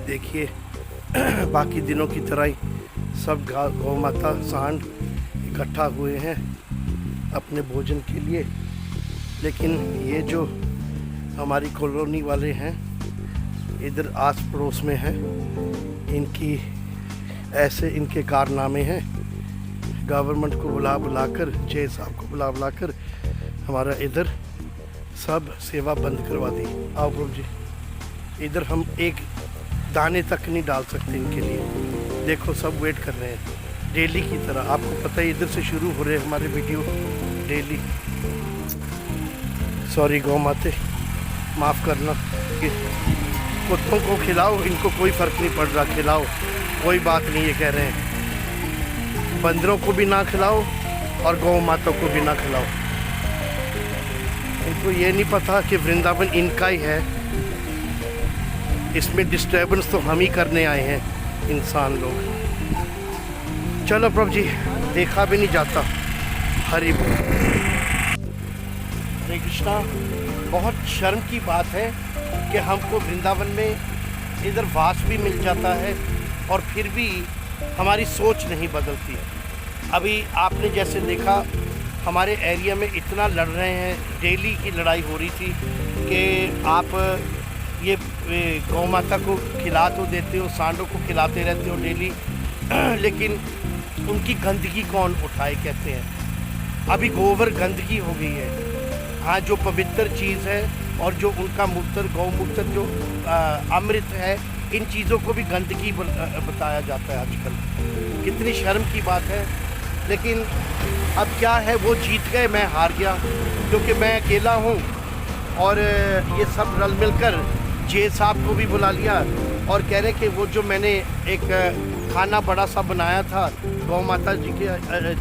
देखिए बाकी दिनों की तरह ही सब गौ माता सांड इकट्ठा हुए हैं अपने भोजन के लिए। लेकिन ये जो हमारी कॉलोनी वाले हैं इधर आस पड़ोस में हैं, इनकी ऐसे इनके कारनामे हैं। गवर्नमेंट को बुलाकर जे साहब को बुलाकर हमारा इधर सब सेवा बंद करवा दी। आओ प्रभु जी, इधर हम एक दाने तक नहीं डाल सकते इनके लिए। देखो सब वेट कर रहे हैं डेली की तरह। आपको पता है इधर से शुरू हो रहे हैं हमारे वीडियो डेली। सॉरी गौ माते, माफ़ करना कि कुत्तों को खिलाओ, इनको कोई फ़र्क नहीं पड़ रहा, खिलाओ कोई बात नहीं ये कह रहे हैं। बंदरों को भी ना खिलाओ और गौ माता को भी ना खिलाओ। इनको ये नहीं पता कि वृंदावन इनका ही है, इसमें डिस्टर्बेंस तो हम ही करने आए हैं इंसान लोग। चलो प्रभु जी, देखा भी नहीं जाता। हरि बोल। हरे कृष्णा। बहुत शर्म की बात है कि हमको वृंदावन में इधर वास भी मिल जाता है और फिर भी हमारी सोच नहीं बदलती। अभी आपने जैसे देखा हमारे एरिया में इतना लड़ रहे हैं, डेली की लड़ाई हो रही थी कि आप ये गौ माता को खिला तो देते हो, सांडों को खिलाते रहते हो डेली, लेकिन उनकी गंदगी कौन उठाए कहते हैं। अभी गोबर गंदगी हो गई है। हाँ, जो पवित्र चीज़ है और जो उनका मूत्र, गौमूत्र जो अमृत है, इन चीज़ों को भी गंदगी बताया जाता है आजकल। कितनी शर्म की बात है। लेकिन अब क्या है, वो जीत गए, मैं हार गया क्योंकि मैं अकेला हूँ। और ये सब रल मिलकर जे साहब को भी बुला लिया और कह रहे कि वो जो मैंने एक खाना बड़ा सा बनाया था गौ माता जी के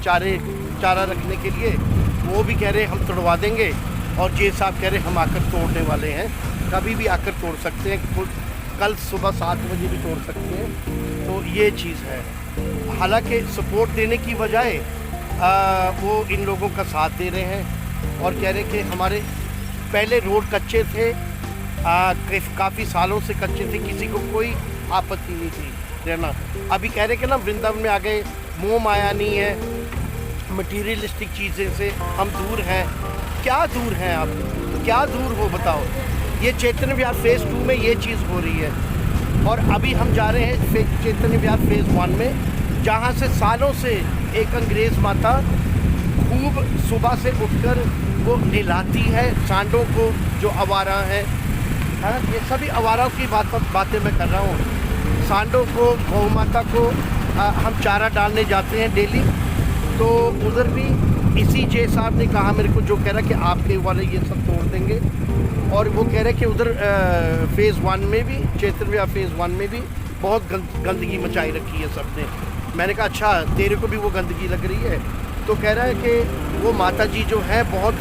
चारा रखने के लिए, वो भी कह रहे हम तोड़वा देंगे। और जे साहब कह रहे हम आकर तोड़ने वाले हैं, कभी भी आकर तोड़ सकते हैं, कल सुबह 7 बजे भी तोड़ सकते हैं। तो ये चीज़ है। हालांकि सपोर्ट देने की बजाय वो इन लोगों का साथ दे रहे हैं और कह रहे कि हमारे पहले रोड कच्चे थे, काफ़ी सालों से कच्चे थे, किसी को कोई आपत्ति नहीं थी रहना। अभी कह रहे कि ना वृंदावन में आ गए, मोह माया नहीं है, मटीरियलिस्टिक चीज़ें से हम दूर हैं। क्या दूर हैं आप, क्या दूर हो बताओ। ये चैतन्य विहार फेज़ 2 में ये चीज़ हो रही है और अभी हम जा रहे हैं चैतन्य विहार फेज़ 1 में, जहाँ से सालों से एक अंग्रेज़ माता खूब सुबह से उठकर वो नहलाती है सांडों को जो आवारा है। हाँ, ये सभी आवाराओं की बातें मैं कर रहा हूँ। सांडों को, गौ माता को हम चारा डालने जाते हैं डेली। तो उधर भी इसी जे साहब ने कहा मेरे को, जो कह रहा कि आपके वाले ये सब तोड़ देंगे। और वो कह रहे कि उधर फेज़ 1 में भी, चैतन्य विहार फेज़ 1 में भी बहुत गंदगी मचाई रखी है सबने। मैंने कहा अच्छा, तेरे को भी वो गंदगी लग रही है? तो कह रहा है कि वो माता जी जो है बहुत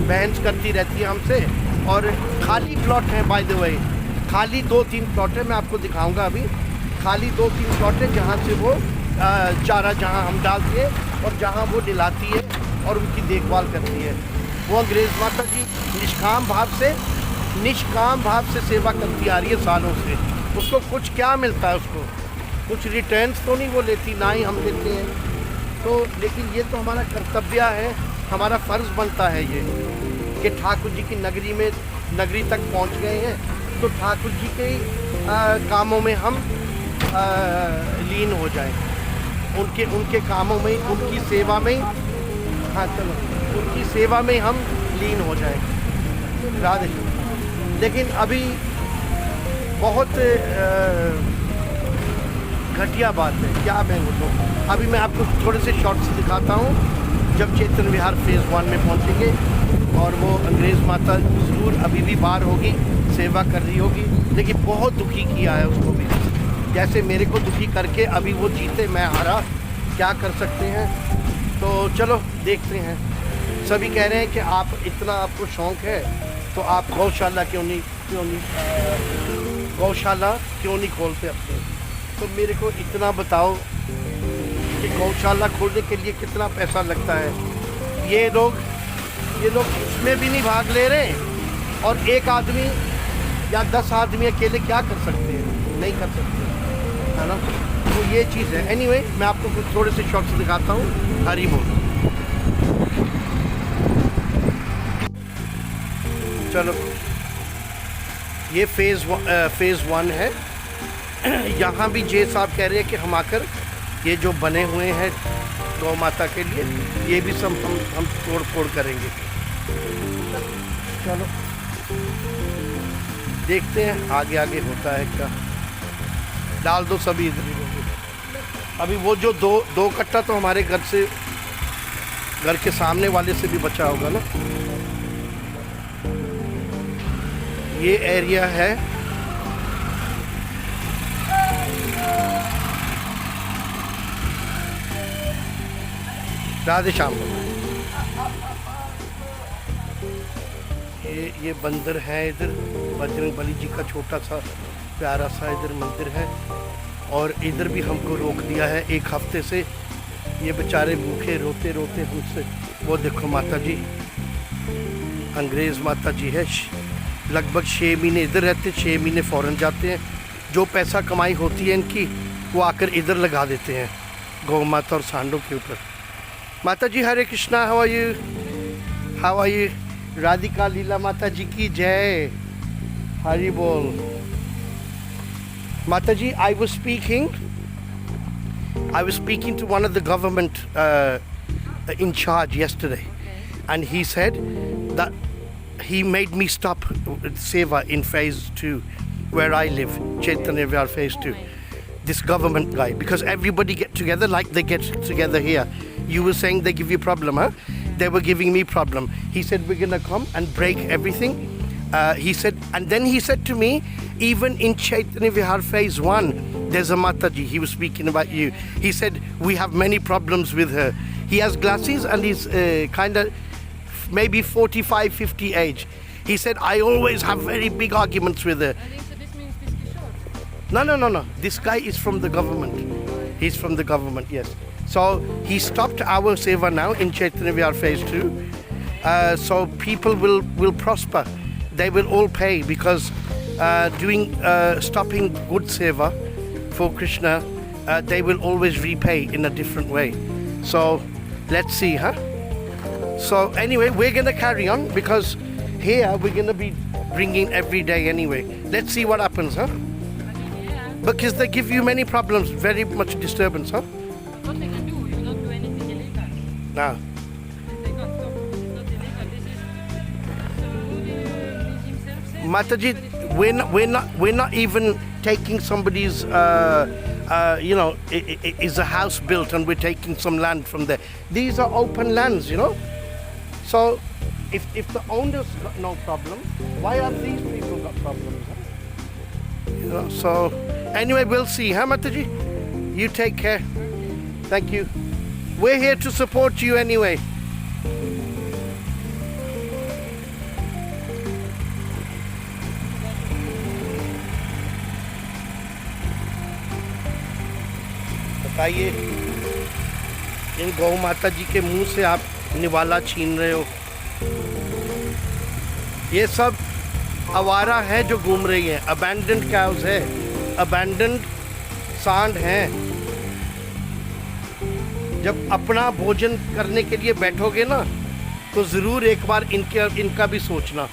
बहस करती रहती है हमसे और खाली प्लॉट है, बाय द वे खाली 2-3 प्लॉट है, मैं आपको दिखाऊंगा अभी। खाली 2-3 प्लॉट है जहाँ से वो चारा जहाँ हम डालते हैं और जहाँ वो दिलाती है और उनकी देखभाल करती है। वो अंग्रेज़ माता जी निष्काम भाव से सेवा करती आ रही है सालों से। उसको कुछ क्या मिलता है, उसको कुछ रिटर्न्स तो नहीं वो लेती, ना ही हम लेते हैं। तो लेकिन ये तो हमारा कर्तव्य है, हमारा फ़र्ज़ बनता है ये कि ठाकुर जी की नगरी तक पहुंच गए हैं तो ठाकुर जी के कामों में हम लीन हो जाएं, उनके कामों में, उनकी सेवा में। हाँ चलो, उनकी सेवा में हम लीन हो जाएं। राधे। लेकिन अभी बहुत घटिया बात है, क्या मैं बोलूँ। अभी मैं आपको थोड़े से शॉर्ट्स दिखाता हूँ। जब चैतन्य विहार फेज़ 1 में पहुँचेंगे और वो अंग्रेज़ माता ज़रूर अभी भी बाहर होगी, सेवा कर रही होगी, लेकिन बहुत दुखी किया है उसको भी, जैसे मेरे को दुखी करके अभी वो जीते, मैं हारा। क्या कर सकते हैं। तो चलो देखते हैं। सभी कह रहे हैं कि आप इतना आपको शौक़ है तो आप गौशाला क्यों नहीं खोलते अपने। तो मेरे को इतना बताओ कि गौशाला खोलने के लिए कितना पैसा लगता है। ये लोग इसमें भी नहीं भाग ले रहे और एक आदमी या 10 आदमी अकेले क्या कर सकते हैं। नहीं कर सकते, है ना। तो ये चीज़ है। एनीवे मैं आपको कुछ थोड़े से शॉट्स दिखाता हूँ। हरी बोल। चलो, ये फेज़ 1 है। यहाँ भी जे साहब कह रहे हैं कि हम आकर ये जो बने हुए हैं गौ माता के लिए, ये भी सब हम तोड़ फोड़ करेंगे। चलो देखते हैं आगे आगे होता है क्या। डाल दो सभी इधर ही। अभी वो जो दो कट्टा तो हमारे घर के सामने वाले से भी बचा होगा ना। ये एरिया है, राधे श्याम। ये बंदर है इधर, बजरंग बली जी का छोटा सा प्यारा सा इधर मंदिर है। और इधर भी हमको रोक दिया है 1 हफ्ते से। ये बेचारे भूखे रोते रोते हमसे। वो देखो माता जी, अंग्रेज़ माता जी है। लगभग 6 महीने इधर रहते, 6 महीने फ़ौरन जाते हैं। जो पैसा कमाई होती है इनकी, वो आकर इधर लगा देते हैं गौ माता और सांडों के ऊपर। माता जी Hare Krishna, how are you? Radhika Leela माता जी की जय। हरि बोल। माता जी, I was speaking to one of the government in charge yesterday, and he said that he made me stop Seva in phase 2 where I live, Chaitanya Vihar phase 2. This government guy, because everybody get together like they get together here. You were saying they give you problem, huh? They were giving me problem. He said we're gonna come and break everything. He said, and then he said to me, even in Chaitanya Vihar phase 1, there's a Mataji. He was speaking about you. He said we have many problems with her. He has glasses and he's kind of maybe 45, 50 age. He said I always have very big arguments with her. So this means this Kishore? No. This guy is from the government. He's from the government, yes. So he stopped our seva now in Chaitanya Vihar phase 2. So people will prosper. They will all pay because stopping good seva for Krishna, they will always repay in a different way. So let's see, huh? So anyway, we're going to carry on because here we're going to be bringing every day anyway. Let's see what happens, huh? Yeah. Because they give you many problems, very much disturbance, huh? What they can do? You don't do anything illegal. Now, They can't stop. It's not illegal. This is. So who do himself say? Mataji, we're not even taking somebody's. Is a house built and we're taking some land from there. These are open lands, you know. So, if the owners got no problem, why are these people got problems? Huh? You know. So, anyway, we'll see, huh, Mataji? You take care. Thank you. We're here to support you anyway. बताइए, इन गौ माता जी के मुंह से आप निवाला छीन रहे हो। ये सब आवारा है जो घूम रही हैं। अबैंडन्ड काउज है, अबैंडन्ड सांड हैं। जब अपना भोजन करने के लिए बैठोगे ना, तो ज़रूर एक बार इनका भी सोचना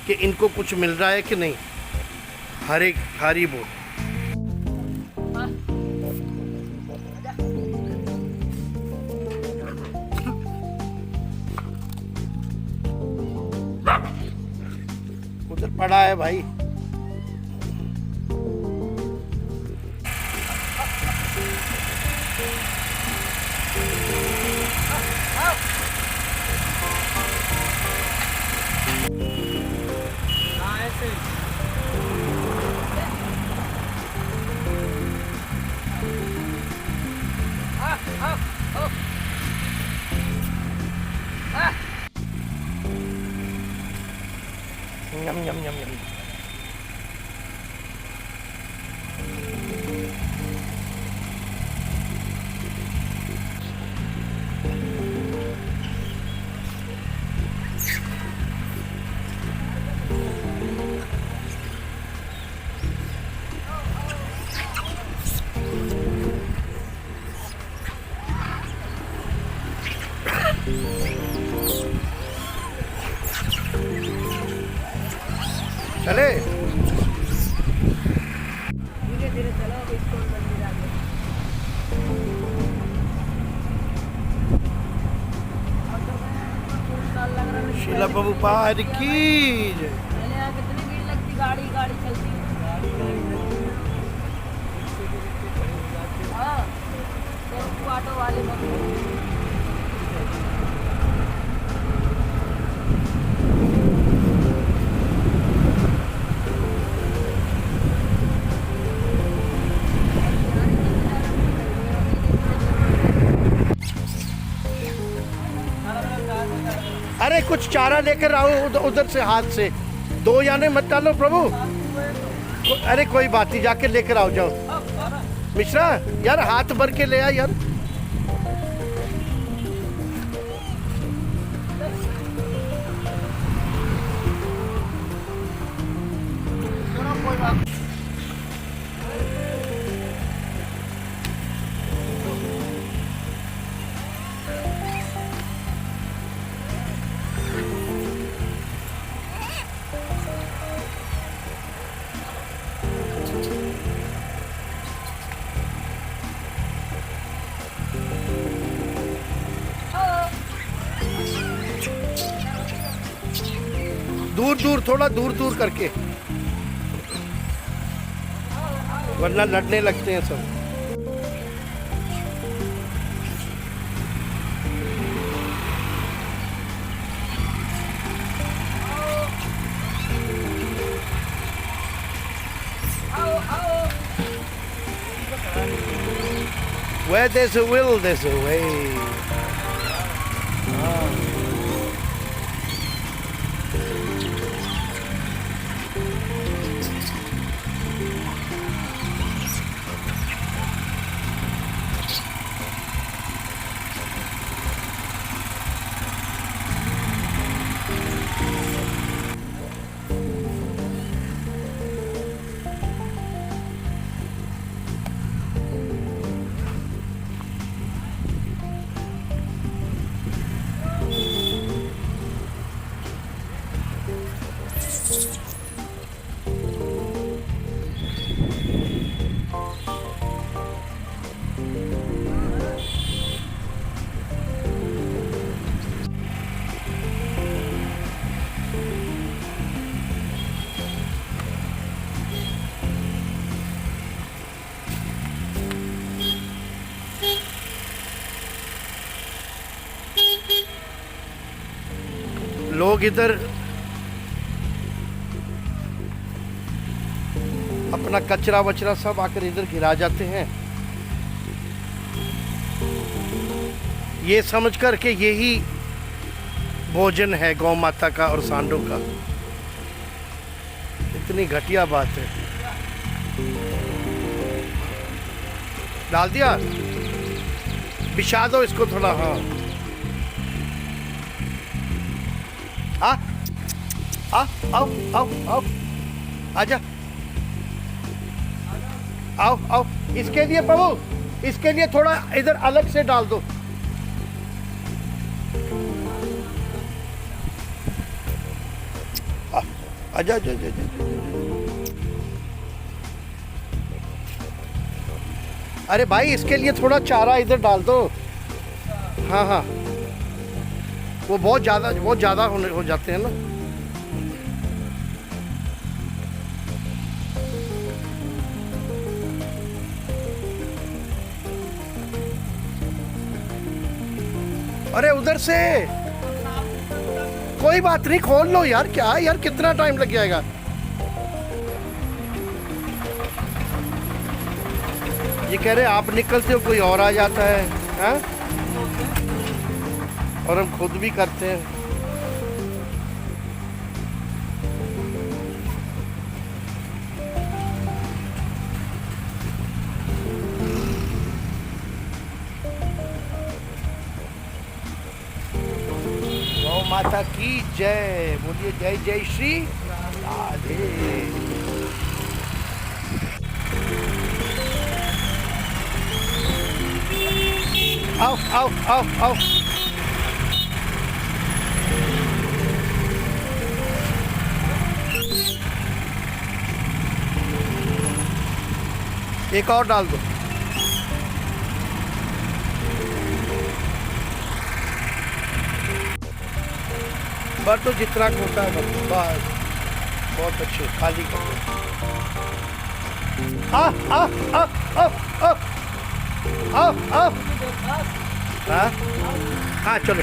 कि इनको कुछ मिल रहा है कि नहीं। हरी बोल। उधर पड़ा है भाई। Nhâm nhâm nhâm nhâm. चले धीरे धीरे चलो, अभी स्कूल मंदिर आ गए। अब तो मैं फूल साल लग रहा है। शिला प्रभुपाद की जय। पहले यहाँ कितनी भीड़ लगती, गाड़ी गाड़ी चलती। हाँ, टेम्पो ऑटो वाले बहुत। अरे कुछ चारा लेकर आओ उधर से, हाथ से 2 याने मत डालो प्रभु। अरे कोई बात नहीं, जाके लेकर आओ, जाओ। मिश्रा यार, हाथ भर के ले आ यार। कोई बात। दूर दूर, थोड़ा दूर दूर करके, वरना लड़ने लगते हैं सब। Where there's a will, there's a way. लोग इधर अपना कचरा वचरा सब आकर इधर गिरा जाते हैं, ये समझकर के यही भोजन है गौ माता का और सांडों का। इतनी घटिया बात है। डाल दिया, बिछा दो इसको थोड़ा। हाँ आओ आओ आओ, आजा, आओ आओ। इसके लिए प्रभु, इसके लिए थोड़ा इधर अलग से डाल दो। आजा आजा आजा। अरे भाई, इसके लिए थोड़ा चारा इधर डाल दो। हाँ हाँ, वो बहुत ज़्यादा हो जाते हैं ना। अरे उधर से कोई बात नहीं, खोल लो यार। क्या यार, कितना टाइम लग जाएगा। ये कह रहे आप निकलते हो, कोई और आ जाता है, हाँ? और हम खुद भी करते हैं। गौ माता की जय। बोलिए जय जय श्री राधे। आओ आओ आओ आओ। एक और डाल दो। भर तो जितना होता है भर दो। बस बहुत अच्छे, खाली कर दो। आ आ आ आ आ आ आ हाँ हाँ चलो।